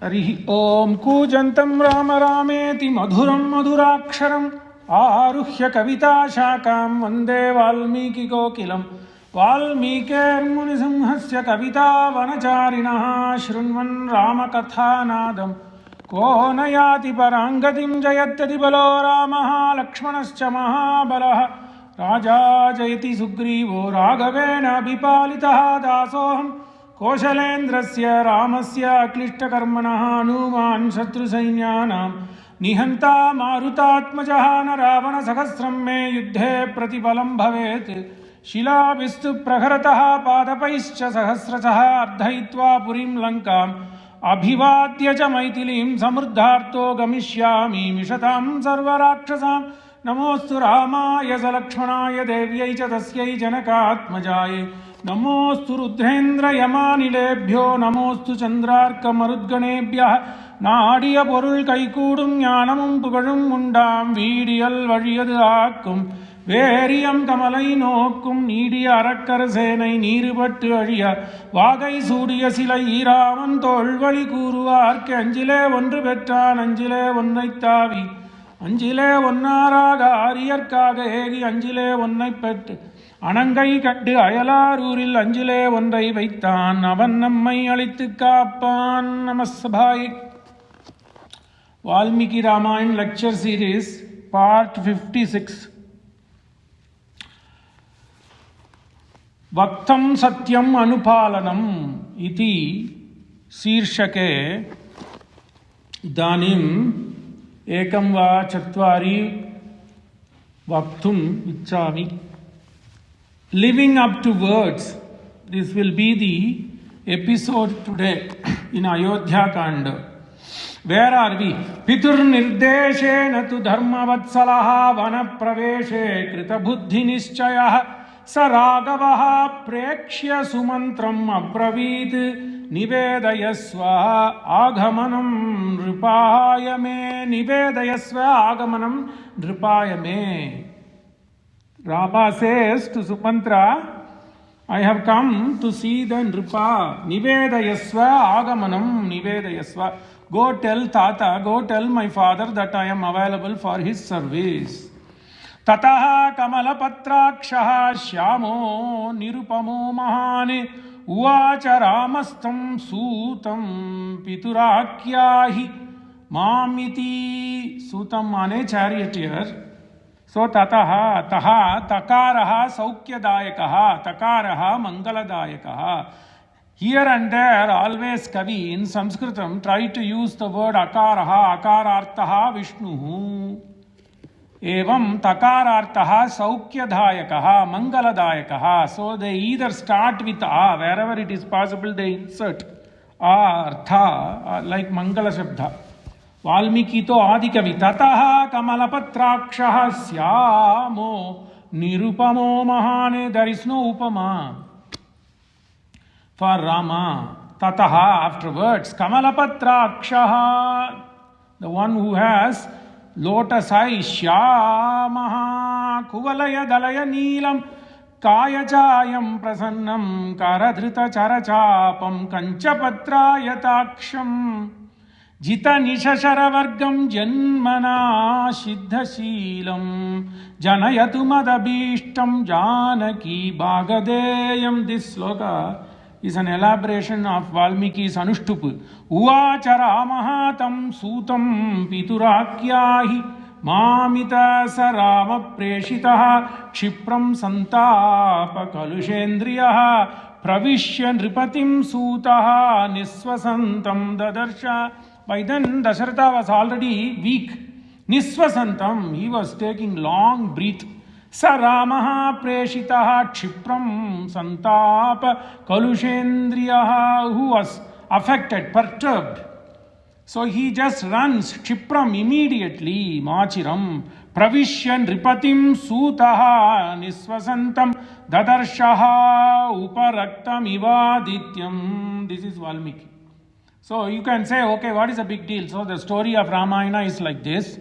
हरिः ॐ कूजन्तं राम रामेति मधुरं मधुराक्षरम् आरुह्य कविताशाखां वन्दे वाल्मीकिकोकिलं वाल्मीकिर्मुनिसिंहस्य कवितावनचारिणः शृण्वन् रामकथानादं को न याति परां गतिं जयत्यति बलो रामः लक्ष्मणश्च महाबलः राजा जयति सुग्रीवो राघवेण अभिपालितः दासोऽहं कौशलेन्द्रस्य रामस्य अक्लिष्टकर्मणः हनुमान् शत्रुसैन्यानां निहन्ता मारुतात्मजः न रावणसहस्रं मे युद्धे प्रतिफलं भवेत् शिलाभिस्तु प्रहरतः पादपैश्च सहस्रशः अर्धयित्वा पुरीं लङ्काम् अभिवाद्य च मैथिलीं समृद्धार्तो गमिष्यामि मिषतां सर्वराक्षसां नमोऽस्तु रामाय स लक्ष्मणाय देव्यै च तस्यै जनकात्मजायै नमोऽस्तु रुद्रेन्द्रयमानिलेभ्यो नमोऽस्तु चन्द्रार्कमरुद्गणेभ्यः நாடிய பொருள் கைகூடும் ஞானமும் புகழும் உண்டாம் வீடியல் வழியது ஆக்கும் வேரியம் கமலை நோக்கும் நீடிய அரக்கரசேனை நீருபட்டு அழிய வாகை சூடிய சிலை ஈராமன் தோல்வழி கூறுவார்க்கு அஞ்சிலே ஒன்று பெற்றான் அஞ்சிலே ஒன்றை தாவி அஞ்சிலே ஒன்னாராக ஆரியர்க்காக ஏகி அஞ்சிலே ஒன்றை பெற்று அணங்கை கண்டு அயலாரூரில் அஞ்சிலே ஒன்றை வைத்தான் அவன் நம்மை அழித்து காப்பான். நமஸ்பாய். Valmiki Ramayana lecture series part 56. Vaktam Satyam Anupalanam iti शीर्षके इदानीं एकं वा चत्वारि वक्तुम् इच्छामि. Living up to words, this will be the episode today in Ayodhya Kanda. Where are we? Pitur nirdeshena tu dharmavatsalaha vanapraveshe krita buddhi nischayah sa ragavaha prekshya sumantram abravit nivedayasva agamanam nripayame nivedayasva agamanam nripayame. Rama says to Sumantra, I have come to see the Nripa. Nivedayasva agamanam nivedayasva. Go tell Tata, go tell my father that I am available for his service. Tataha kamalapatrakshaha shyamo nirupamo mahane uvacha ramastam sutam piturakyahi mamiti. Sutam mane charioteer. So tataha taha takaraha saukyadayakaha takaraha mangaladayakaha. Here and there always Kavi in Sanskritam try to use the word akaraha akarartaha vishnuhu. Evam takarartaha saukyadayakaha mangaladayakaha. So they either start with a, wherever it is possible they insert a artha like mangala shabda. Valmiki तो आदि कवि ततः कमलपत्राक्षः श्यामो निरुपमो महाने. There is no upama for Rama. Tataha, afterwards, kamalapatrakshaha, the one who has lotus eyes, shyamaha kuvalaya dalaya neelam kayachayam prasannam karadhrita charachapam kanchapatrayataksham Jita nishasharavargam janmana siddhashilam janayatu madabishtam janaki bhagadeyam. This sloka is an elaboration of Valmiki's Anushtup. Uvacha ramahatam sutam piturakyahi mamita sarama preshitaha kshipram santapa kalushendriyaha pravishya nripatim sutaha niswasantam dadarsha. By then Dasharatha was already weak. Niswasantam, he was taking long breath. Sa Ramaha preshitaha kshipram santapa kalushendriyaha, who was affected, perturbed. So he just runs kshipram immediately, machiram, pravishyan ripatim sutaha niswasantam dadarshaha uparaktam ivadityam. This is Valmiki. So you can say, okay, what is the big deal? So the story of Ramayana is like this.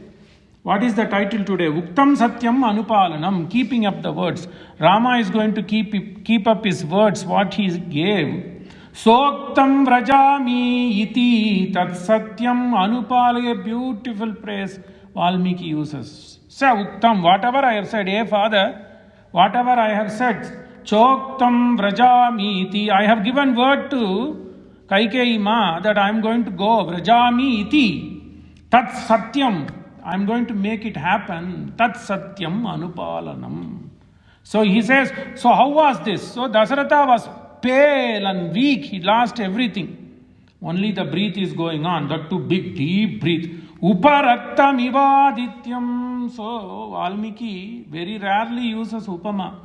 What is the title today? Uktam Satyam Anupalanam, keeping up the words. Rama is going to keep up his words, what he gave. Soktam vrajami iti tat satyam anupale. Beautiful phrase Valmiki uses. Sa uktam, whatever I have said, hey father, whatever I have said, choktam vrajami iti, I have given word to Kaikeyi ma that I am going to go, vrajami iti, tat satyam, I am going to make it happen, tat satyam anupalanam. So he says, so how was this? So Dasaratha was pale and weak, he lost everything. Only the breath is going on, that too big, deep breath. Uparaktam ivadityam. So Valmiki very rarely uses upama.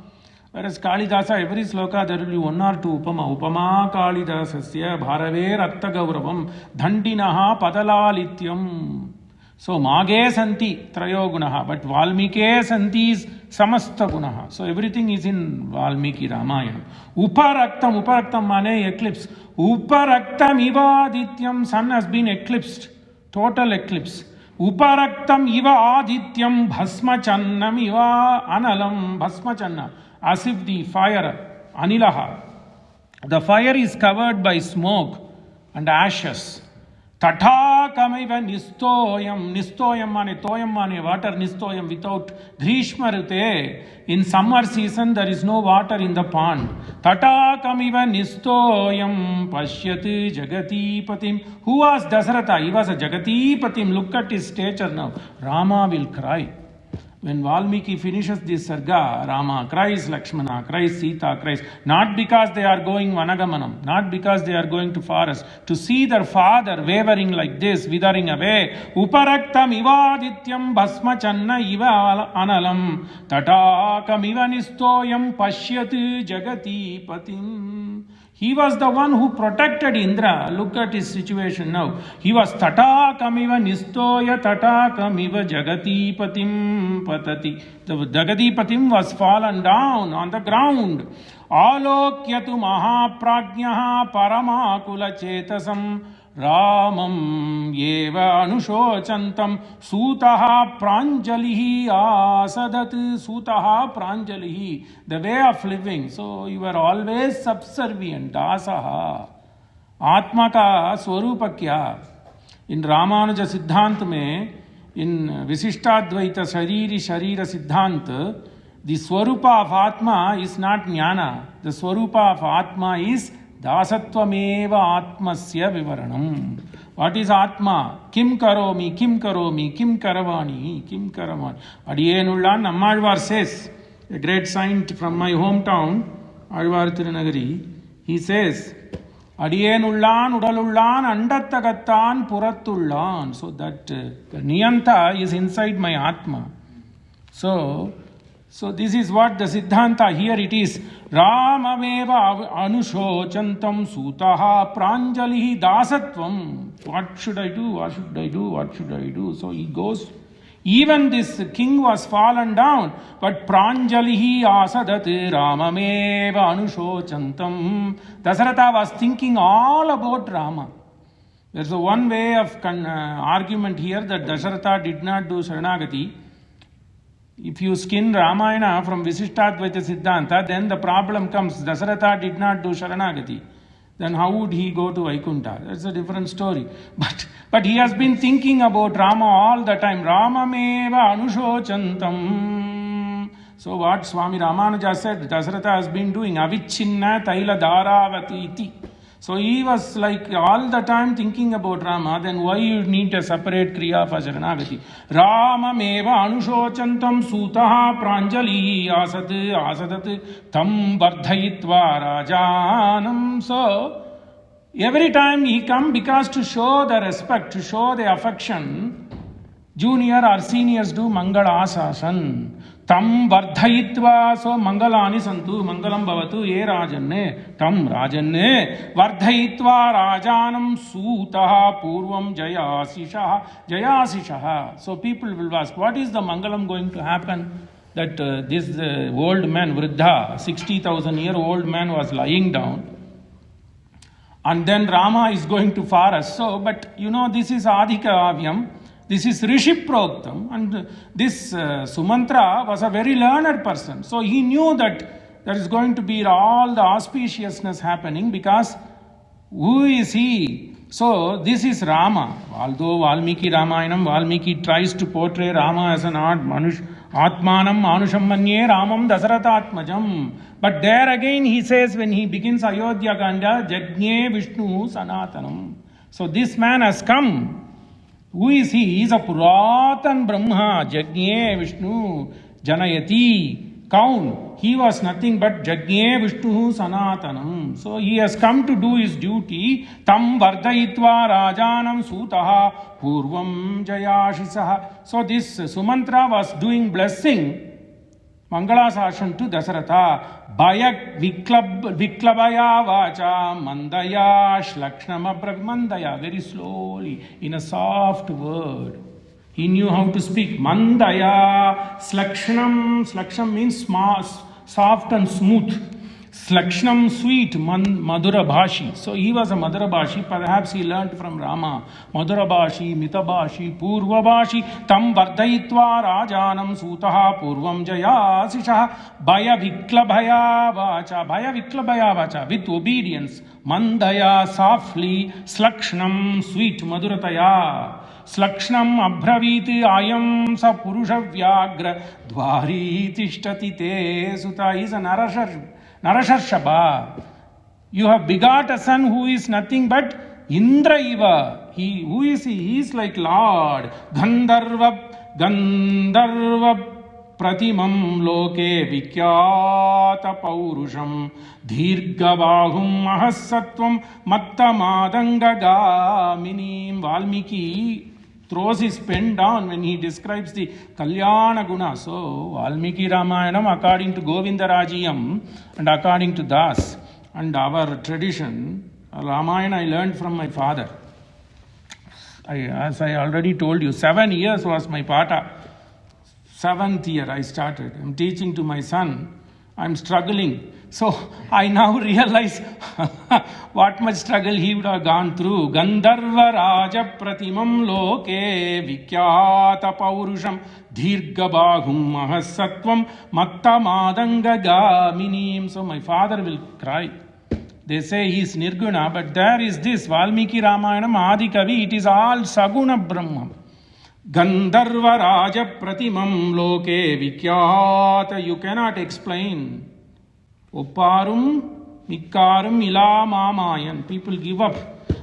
Whereas Kalidasa, every sloka there will be one or two upama. Upama Kalidasasya bharave ratta gauravam dhandinaha padalalityam. So Mage santi trayo gunaha, but Valmike santi is samasta gunaha. So everything is in Valmiki Ramayana. Uparaktam mane eclipse. Uparaktam ivadityam, sun has been eclipsed. Total eclipse. Uparaktam iva adityam bhasmachannam iva analam bhasmachanna. As if the fire, anilaha, the fire is covered by smoke and ashes. Tatha kamaiva nistoyam. Nistoyam mane, toyam mane, water nistoyam, without grishma rite. In summer season there is no water in the pond. Tatha kamiva nistoyam pashyati jagati patim. Who was Dasaratha? He was a jagati patim. Look at his stature now. Rama will cry. When Valmiki finishes this sarga, Rama cries, Lakshmana cries, Sita cries. Not because they are going vanagamanam, not because they are going to forest. To see their father wavering like this, withering away. Uparaktam ivadityam bhasmachanna iva analam tatakam iva nistoyam pashyati jagati patim. He was the one who protected Indra. Look at his situation now. He was tatakamiva nistoya tatakamiva jagati patim patati. The jagati patim was fallen down on the ground. Alokyatu mahaprajnaha paramakula chetasam Ramam yeva anushocantam sutaha pranjalihi asadat. Sutaha pranjalihi, the way of living. So you were always subservient. Dasaha. Atma ka swarupa kya? In Ramanuja Siddhant mein, in Visishtadvaita Shariri Sharira Siddhant, the swarupa of Atma is not jnana. The swarupa of Atma is Dasatvameva Atmasya Vivaranam. What is Atma? Kim karomi, kim karomi, kim karavani, kim karavani. Adiyenullan Nammalvar says, a great saint from my hometown, Alvar Tirunagari, he says, Adiyenullan, Udalullan, Andattagattan, Puratullan. So that the Niyanta is inside my Atma. So this is what the Siddhanta, here it is. Ramameva anushocantam sutaha pranjalihi dasatvam. What should I do? What should I do? What should I do? So he goes. Even this king was fallen down, but pranjalihi asadat ramameva anushocantam. Dasaratha was thinking all about Rama. There's a one way of argument here that Dasaratha did not do Sharanagati. If you skin Ramayana from Visishtadvaita Siddhanta, then the problem comes. Dasaratha did not do Sharanagati. Then how would he go to Vaikuntha? That's a different story. But he has been thinking about Rama all the time. Ramameva anushocantam. So what Swami Ramanuja said, Dasaratha has been doing. Avichinna taila dharavati iti. So he was like all the time thinking about Rama, then why you need a separate Kriya for Sharanagati? Rama meva anushocantam sutaha pranjali asadat tam vardhayitva rajanam. So every time he come, because to show the respect, to show the affection, junior or seniors do Mangala Asasan. Tam vardhayitva, so mangalani santu, mangalam bhavatu, ye rajanne, tam rajanne, vardhayitva rajanam sutaha purvam jayasishaha. So people will ask, what is the mangalam going to happen? That this old man, Vriddha, 60,000-year-old man was lying down. And then Rama is going to forest. So, but you know, this is Adhika Avyam. This is Rishi Proktam, and this Sumantra was a very learned person. So he knew that there is going to be all the auspiciousness happening because Who is he? So this is Rama. Although Valmiki Ramayanam, Valmiki tries to portray Rama as an Atmanam Manusham Manye Ramam Dasaratatmajam. But there again he says, when he begins Ayodhya Kanda, Jagnye Vishnu Sanatanam. So this man has come. Who is he? He is a Puratan Brahma, Jagnye Vishnu Janayati. Kaun. He was nothing but Jagnye Vishnu Sanatanam. So he has come to do his duty. Tam Vardayitva Rajanam Sutaha Purvam Jayashisaha. So this Sumantra was doing blessing Mangalasashan to Dasaratha. Bayak Viklabaya Vacha Mandaya Shlakshnama Mandaya. Very slowly, in a soft word. He knew how to speak. Mandaya, Slakshanam. Slaksham means soft and smooth. Slakshanam, sweet, Madhura Bhashi. So he was a Madhura Bhashi. Perhaps he learnt from Rama. Madhura Bhashi, Mita Bhashi, Purva Bhashi. Tam Vardayitva Rajanam Sutaha Purvam Jayasishaha. Bhaya Viklabhaya Vacha. Bhaya Viklabhaya Vacha. With obedience. Mandaya, softly. Slakshanam, sweet, Madhurataya. Slakshnam abhraviti ayam sa purusha vyagra dvari tishtati te sutta. He is a Narasharshaba. You have begot a son who is nothing but Indra Iva. Who is he? He is like Lord. Gandharva pratimam loke vikyata paurusham dhirgavahum mahasattvam mattamadangagaminim. Valmiki throws his pen down when he describes the Kalyana Guna. So, Valmiki Ramayanam, according to Govinda Rajiyam and according to Das and our tradition, Ramayana I learned from my father. As I already told you, 7 years was my pata. 7th year I started. I'm teaching to my son. I'm struggling. So I now realize what much struggle he would have gone through. Gandharva Raja Pratimam Loke Vikyata Paurusham Dhirgabahum Mahasattvam Mattamadanga Gaminim. So my father will cry. They say he is Nirguna, but there is this Valmiki Ramayanam Adi Kavi. It is all Saguna Brahma. Gandharva Raja Pratimam Loke Vikyata. You cannot explain. Opparum, Mikkarum, Ila Mamayan. People give up.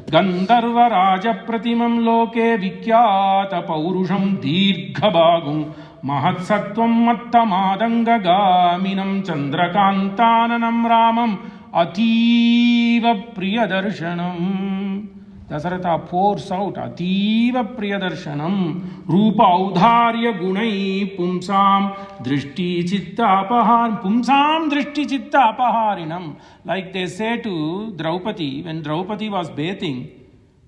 Gandharva Raja Pratimam Loke Vikyata Paurusham Dirghabhagum Mahatsattvam Mattamadanga Gaminam Chandrakantananam Ramam Ativa Priyadarshanam. Dasaratha pours out Ativa Priyadarshanam Rupa Audharya Gunai Pumsam Drishti Chitta Apahar Pumsam Drishti Chitta Apaharinam. Like they say to Draupadi, when Draupadi was bathing,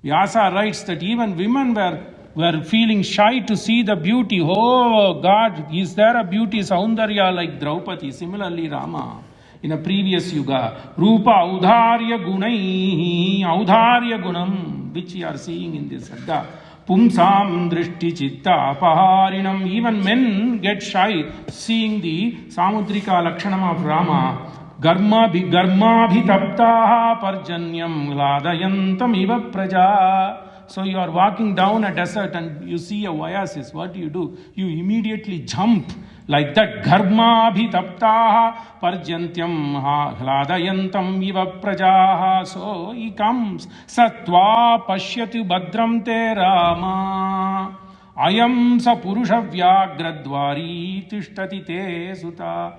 Vyasa writes that even women were feeling shy to see the beauty. Oh God, is there a beauty Saundarya like Draupadi? Similarly Rama. In a previous yuga, Rupa Audharya Gunai, Audharya Gunam, which we are seeing in this Sadda. Pumsam Drishti Chitta Apaharinam. Even men get shy seeing the Samudrika Lakshanam of Rama. Garmabhi taptaha parjanyam ladayantam iva praja. So you are walking down a desert and you see a oasis. What do? You immediately jump. Like that, Garmabhi taptaha parjantyam hladayantam iva prajaha. So he comes. Satva pashyatu badram te Rama. Ayam sa purusha vyagradvari tishtati te sutta.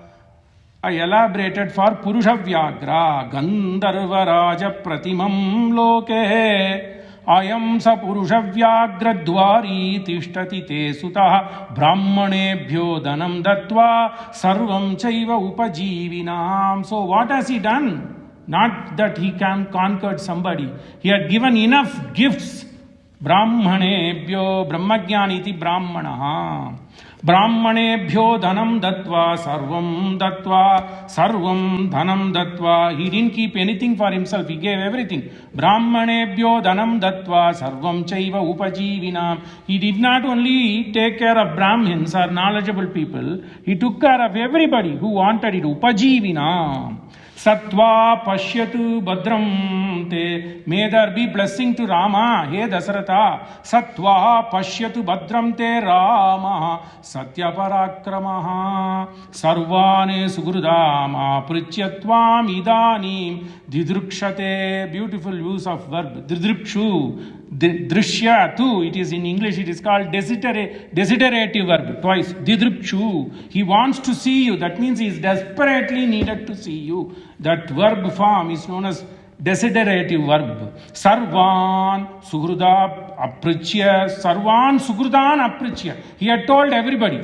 I elaborated for Purusha Vyagra. Gandharva Raja Pratimam Loke. Ayam sa Purusha Vyagra Dwari Tishtati Te Sutaha Brahmanebhyo Dhanam Dattva Sarvam Chaiva Upajivinam. So what has he done? Not that he conquered somebody. He had given enough gifts. Brahmanebhyo Brahmajnaniti Brahmanaha. Brahmanebhyo dhanam dattva sarvam dhanam dattva. He didn't keep anything for himself. He gave everything. Brahmanebhyo dhanam dattva sarvam chaiva upajivinam. He did not only take care of Brahmins or knowledgeable people. He took care of everybody who wanted it. Upajivinam. Satva pashyatu badram te. May there be blessing to Rama. Hey Dasaratha. Satva pashyatu badram te Rama. Satya parakramaha. Sarvane sugurudama. Prityatvam idanim. Didrukshate. Beautiful use of verb. Didrukshu. Drishya too, it is in English, it is called desiderative verb, twice. Didrukshu. He wants to see you. That means he is desperately needed to see you. That verb form is known as desiderative verb. Sarvan Suhruda Aprichya. Sarvan Suhrudan Aprichya. He had told everybody.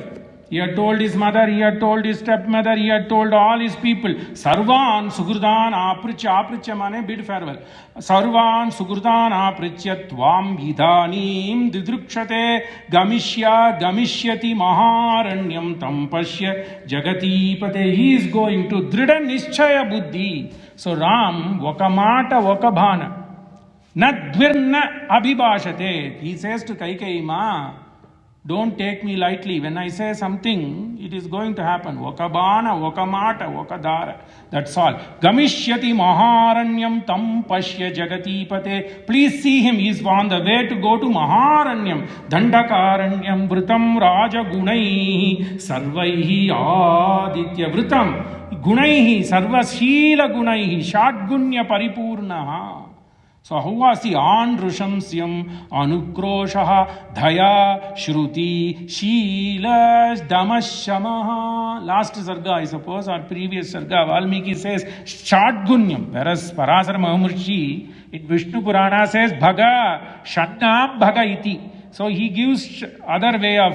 He had told his mother, he had told his stepmother, he had told all his people. Sarvan Suhrudan Aprichya. Aprichya mane bid farewell. Sarvan Suhrudan Aprichya Tvam Idanim Didrukshate Gamishya Gamishyati Maharanyam Tam Pashya Jagati Pate. He is going to Drida Nischaya Buddhi. So Ram, Vakamata Vakabhana. Nadvirna Abhibhashate. He says to Kaikeyi, Ma, don't take me lightly. When I say something, it is going to happen. Vakabhana, Vakamata, Vakadara. That's all. Gamishyati Maharanyam Tam Pashya Jagati Pate. Please see him. He is on the way to go to Maharanyam. Dandakaranyam Vritam Raja Gunaihi Sarvaihi Aditya Vritam Gunaihi Sarvashila Gunaihi Shadgunya Paripurnaha. So how was the Andrushamsyam, Anukroshaha, Dhaya, Shruti, Shila, Damashamaha. Last Sarga, I suppose, or previous Sarga, Valmiki says Shadgunyam, whereas Parasara Mahamurshi in Vishnu Purana says Bhaga, Shannam Bhaga iti. So he gives other way of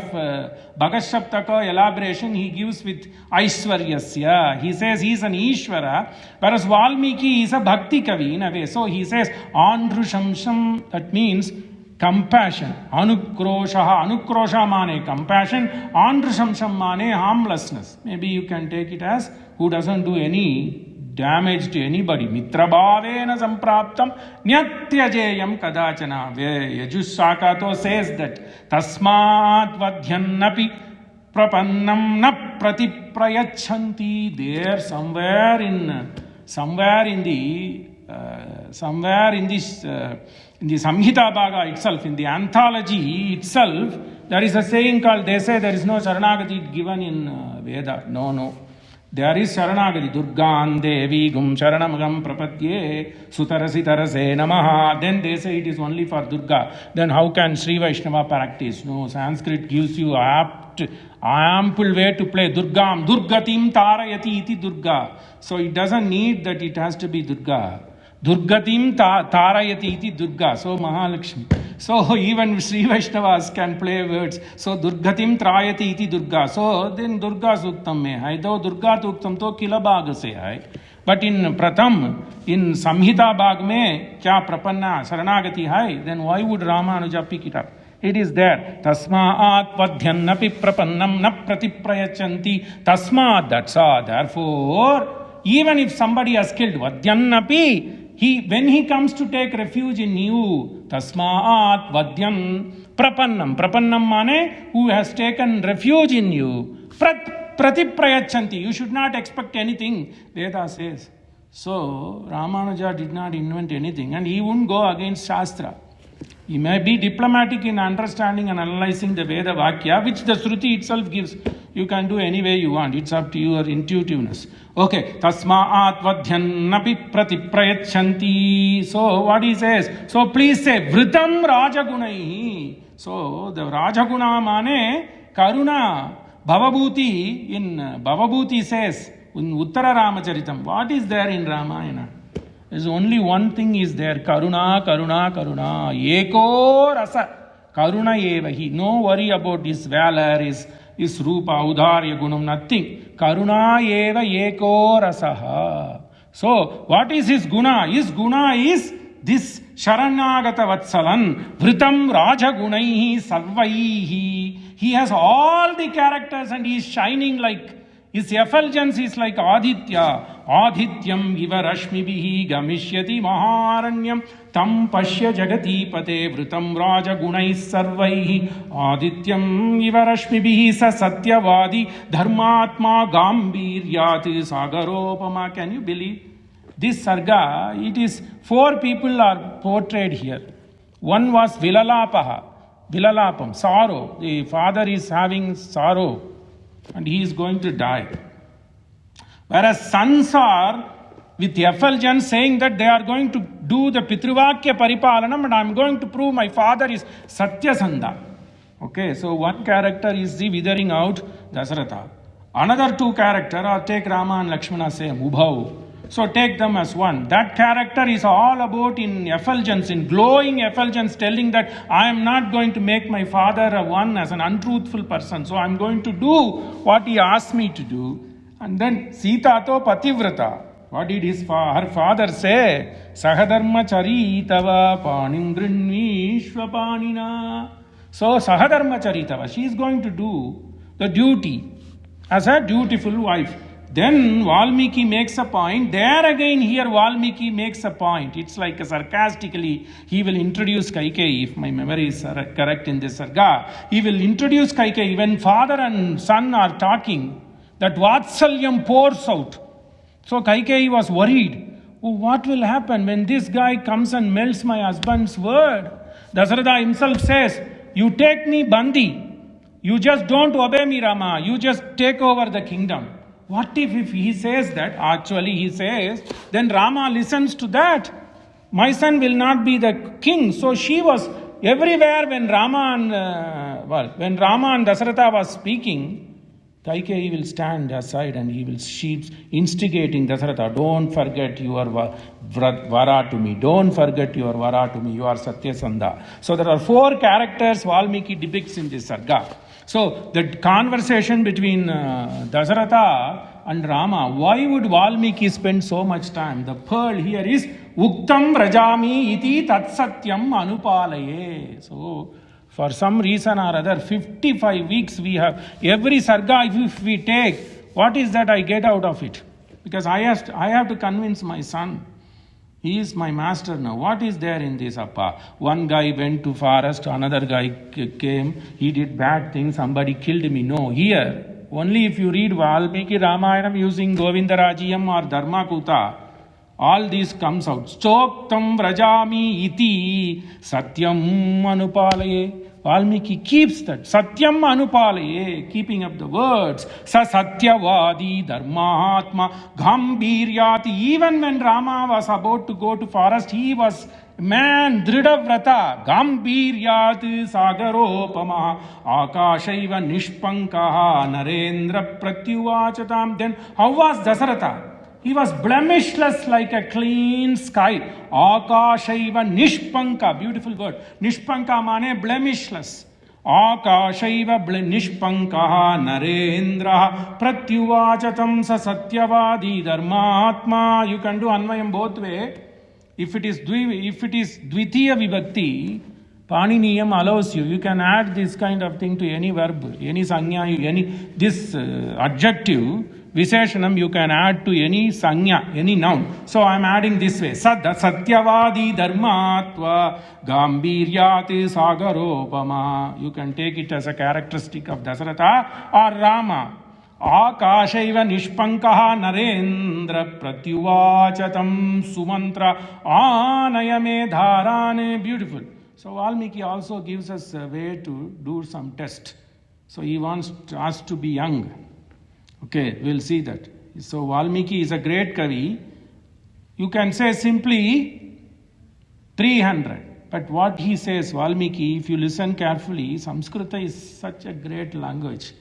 Bhagasaptaka elaboration, he gives with Aishwaryasya. He says he is an Ishvara, whereas Valmiki is a Bhakti Kavi in a way. So he says Andrushamsham, that means compassion. Anukroshaha, Anukrosha mane compassion, Andrushamsham mane harmlessness. Maybe you can take it as who doesn't do any damage to anybody. Mitrabhavena sampraptam nyatyajeyam kadachana. Yajushakato says that Tasmat vadhyannapi prapannam na pratiprayachanti. There somewhere in the Samhita Bhaga itself, in the anthology itself, there is a saying called, they say there is no Sharanagati given in Veda. No. There is Sharanagati. Durgan Devi Gum Sharanamagam Prapadye Sutarasi Tarase Namaha. Then they say it is only for Durga. Then how can Sri Vaishnava practice? No, Sanskrit gives you ample way to play. Durgam, Durgatim Tarayati iti Durga. So it doesn't need that it has to be Durga. Durgatim Tarayati iti Durga. So Mahalakshmi. So even Sri Vaishnavas can play words. So Durgatim Trayati iti Durga. So then Durga Suktam mein hai. Though Durga Suktam to Kila Bhag se hai. But in Pratham, in Samhita Bhag mein kya Prapanna Saranagati hai, then why would Ramanuja pick it up? It is there. Tasmaat vadhyannapi prapannam na pratiprayachanti. Tasmaat, that's all. Therefore, even if somebody has killed vadhyannapi, when he comes to take refuge in you, tasmaat vadyam prapannam. Prapannam mane, who has taken refuge in you. Pratiprayachanti. You should not expect anything, Veda says. So, Ramanuja did not invent anything, and he wouldn't go against Shastra. He may be diplomatic in understanding and analyzing the Veda Vakya, which the Shruti itself gives. You can do any way you want. It's up to your intuitiveness. Okay. Tasmaat vadhyannapi pratiprayachanti. So what he says? So please say Vritam Rajagunaihi. So the Rajaguna mane Karuna. Bhavabhuti in Bhavabhuti says in Uttara Ramacharitam. What is there in Ramayana? There's only one thing is there. Karuna, Karuna, Karuna. Eko rasa. Karuna evahi. No worry about his valor, his rupa, udharya gunam, nothing. Karuna eva eko rasaha. So, what is his guna? His guna is this Sharanyagata Vatsalan, Vritam Raja Gunaihi Sarvaihi. He has all the characters and he is shining like, his effulgence is like Aditya. Adityam iva rashmibihi gamishyati maharanyam tam pashya jagati pate vritam raja gunais sarvaihi. Adityam iva rashmibihi sa satyavadi dharmatma gambiryat sagaropama. Can you believe? This sarga, it is 4 people are portrayed here. One was Vilalapam, sorrow. The father is having sorrow and he is going to die. Whereas sons are with effulgence saying that they are going to do the Pitruvakya Paripalanam and I am going to prove my father is Satyasandha. Okay, so one character is the withering out Dasaratha. Another 2 characters, or take Rama and Lakshmana, same, Ubhau. So take them as one. That character is all about in effulgence, in glowing effulgence, telling that I am not going to make my father a one as an untruthful person. So I am going to do what he asked me to do. And then Sita to Pativrata. What did her father say? Sahadharma charitava panim grinvishvapanina. So Sahadharma charitava, she is going to do the duty as a dutiful wife. Then Valmiki makes a point. There again here Valmiki makes a point. It's like sarcastically he will introduce Kaikeyi, if my memory is correct in this sarga. He will introduce Kaikeyi when father and son are talking, that Vatsalyam pours out. So Kaikeyi was worried. Oh, what will happen when this guy comes and melts my husband's word? Dasaratha himself says, you take me bandi. You just don't obey me, Rama. You just take over the kingdom. What if he says that? Actually, he says, then Rama listens to that. My son will not be the king. So she was everywhere when Rama and Dasaratha was speaking. Kaikeyi will stand aside and she's instigating Dasaratha, don't forget your vara to me. Don't forget your vara to me. You are Satyasandha. So there are 4 characters Valmiki depicts in this sarga. So the conversation between Dasaratha and Rama, why would Valmiki spend so much time? The pearl here is Uktam Rajami iti tatsatyam anupalaye. So for some reason or other, 55 weeks we have. Every sarga, if we take, what is that I get out of it? Because I have to convince my son. He is my master now. What is there in this appa? One guy went to forest, another guy came, he did bad things, somebody killed me. No, here, only if you read Valmiki Ramayanam using Govindarajiyam or Dharmakuta, all these comes out. Choktam vrajami iti satyam anupalaye. Valmiki keeps that. Satyam anupalaye, keeping up the words. Sa satyavadi dharmahatma gambhiryati. Even when Rama was about to go to forest, he was man dridhavrata. Gambhiryat sagaropama akashaiva nishpankaha narendra pratyuvachatam. Then how was Dasaratha? He was blemishless like a clean sky. Akashaiva nishpanka. Beautiful word. Nishpanka mane blemishless. Akashaiva nishpanka narendra pratyuvachatam sa satyavadi dharmatma. You can do anvayam both way. If it is dvitiya vibhakti, Paniniyam allows you. You can add this kind of thing to any verb, any sanya, this adjective. Visheshanam you can add to any sanya, any noun. So I am adding this way. Satyavadi dharmatva gambhiryati sagaropama. You can take it as a characteristic of Dasaratha or Rama. Akashaiva nishpankaha narendra pratyuvachatam sumantra anayame dharane. Beautiful. So Valmiki also gives us a way to do some test. So he wants us to be young. Okay, we'll see that. So Valmiki is a great Kavi. You can say simply 300. But what he says, Valmiki, if you listen carefully, Sanskrit is such a great language.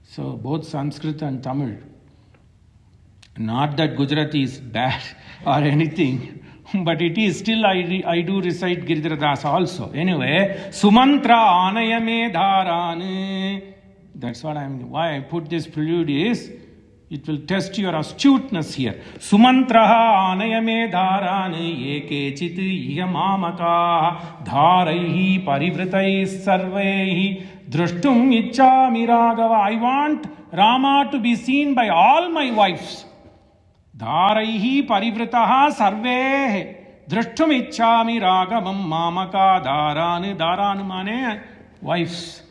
So both Sanskrit and Tamil. Not that Gujarati is bad or anything, but it is still, I do recite Giridhara Das also. Anyway, Sumantra Anayame Dharane. That's what why I put this prelude is, it will test your astuteness here. Sumantraha anayame dharane ekechit yamamaka dharaihi parivritai sarvaihi drashtum ichchami raghava. I want Rama to be seen by all my wives. Dharaihi parivritaha sarvehi drashtum ichchami raghavam mamaka dharane. Dharane mane wives.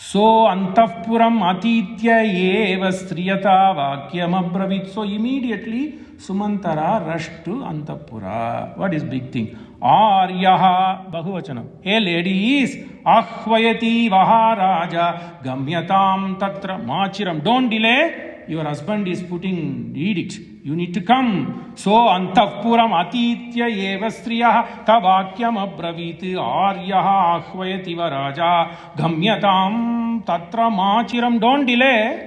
So antahpuram atitya eva striyata vakyam abravit. So immediately Sumantara rushed to Antapura. What is big thing? Aryaha bahuvachanam. Hey ladies, ahvayati vaharaja gamyatam tatra machiram. Don't delay. Your husband is putting edict. You need to come. So antahpuram atitya eva striyah tavakyam abravit aryaha ahvayati varaja gamyatam tatra machiram. Don't delay.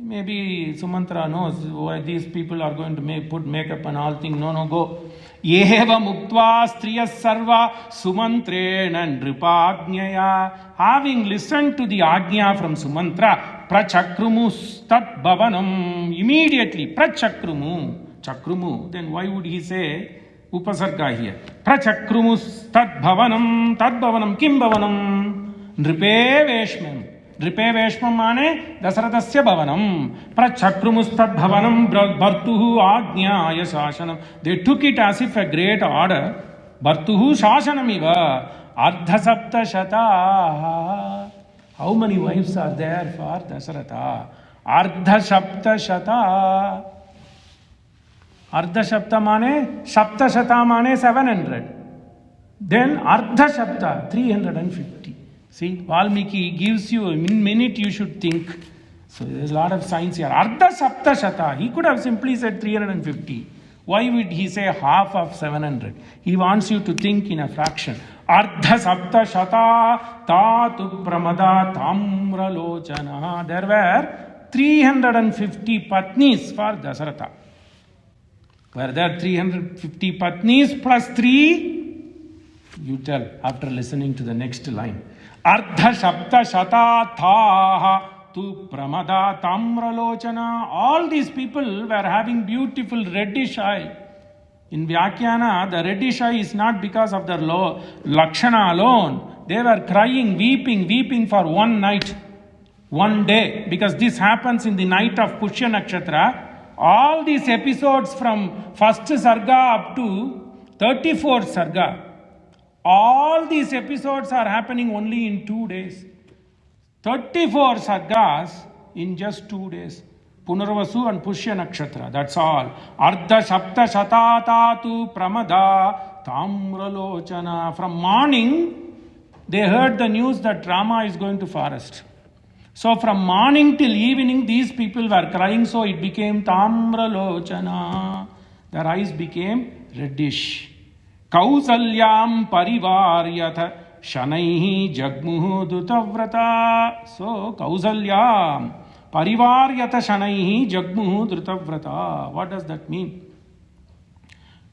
Maybe Sumantra knows why these people are going to put makeup and all thing. No, go. Eva muktva striya sarva Sumantrena nripagnyaya. Having listened to the Agnya from Sumantra, prachakrumus tat bhavanam. Immediately, prachakrumu. Chakrumu. Then why would he say upasarga here? Prachakrumus tat bhavanam. Kim bhavanam? Nripe veshmam. Nripe veshmam mane Dasarathasya bhavanam. Prachakrumus tat bhavanam bhartuhu agnyaya shasanam. They took it as if a great order. Bhartuhu shasanamiva. Ardha sapta shata. How many wives are there for Dasaratha? Ardha sapta shata. Ardha sapta mane, sapta shata mane 700. Then Ardha sapta 350. See, Valmiki gives you in minute you should think. So there's a lot of science here. Ardha sapta shata. He could have simply said 350. Why would he say half of 700? He wants you to think in a fraction. Ardha sapta shata tatu pramada tamra lochana. There were 350 patnis for Dasaratha. Were there 350 patnis plus 3? You tell after listening to the next line. Ardha sapta shata thaha tu pramada tamra lochana. All these people were having beautiful reddish eye. In Vyakyana, the reddish eye is not because of their Lakshana alone. They were crying, weeping for one night, one day. Because this happens in the night of Pushya Nakshatra. All these episodes from 1st Sarga up to 34th Sarga. All these episodes are happening only in 2 days. 34 sargas in just 2 days. Punarvasu and Pushya Nakshatra. That's all. Ardha Sapta Shatatatu Pramada Tamralochana. From morning, they heard the news that Rama is going to forest. So from morning till evening, these people were crying, so it became Tamralochana. Their eyes became reddish. Kausalyam parivaryatha shanaihi jagmuhu drutavrata. So Kausalyam parivaryatha shanaihi jagmuhu drutavrata. What does that mean?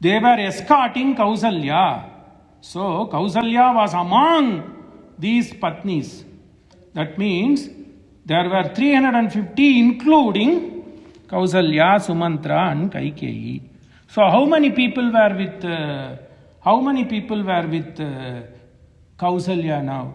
They were escorting Kausalya. So Kausalya was among these patnis. That means there were 350 including Kausalya, Sumantra and Kaikeyi. So how many people were with Kausalya now?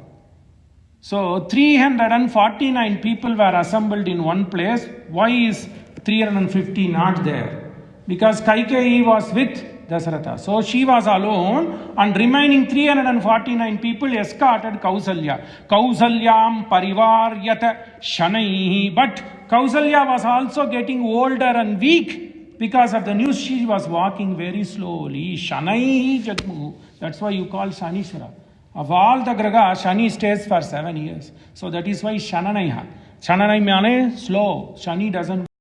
So 349 people were assembled in one place. Why is 350 not there? Because Kaikeyi was with Dasaratha. So she was alone and remaining 349 people escorted Kausalya. Kausalyam parivaryata shanaihi. But Kausalya was also getting older and weak. Because of the news, she was walking very slowly. Shanaihi jagmuhu. That's why you call Shanishwara. Of all the graha, Shani stays for 7 years. So that is why Shananaiha. Shananai means slow. Shani doesn't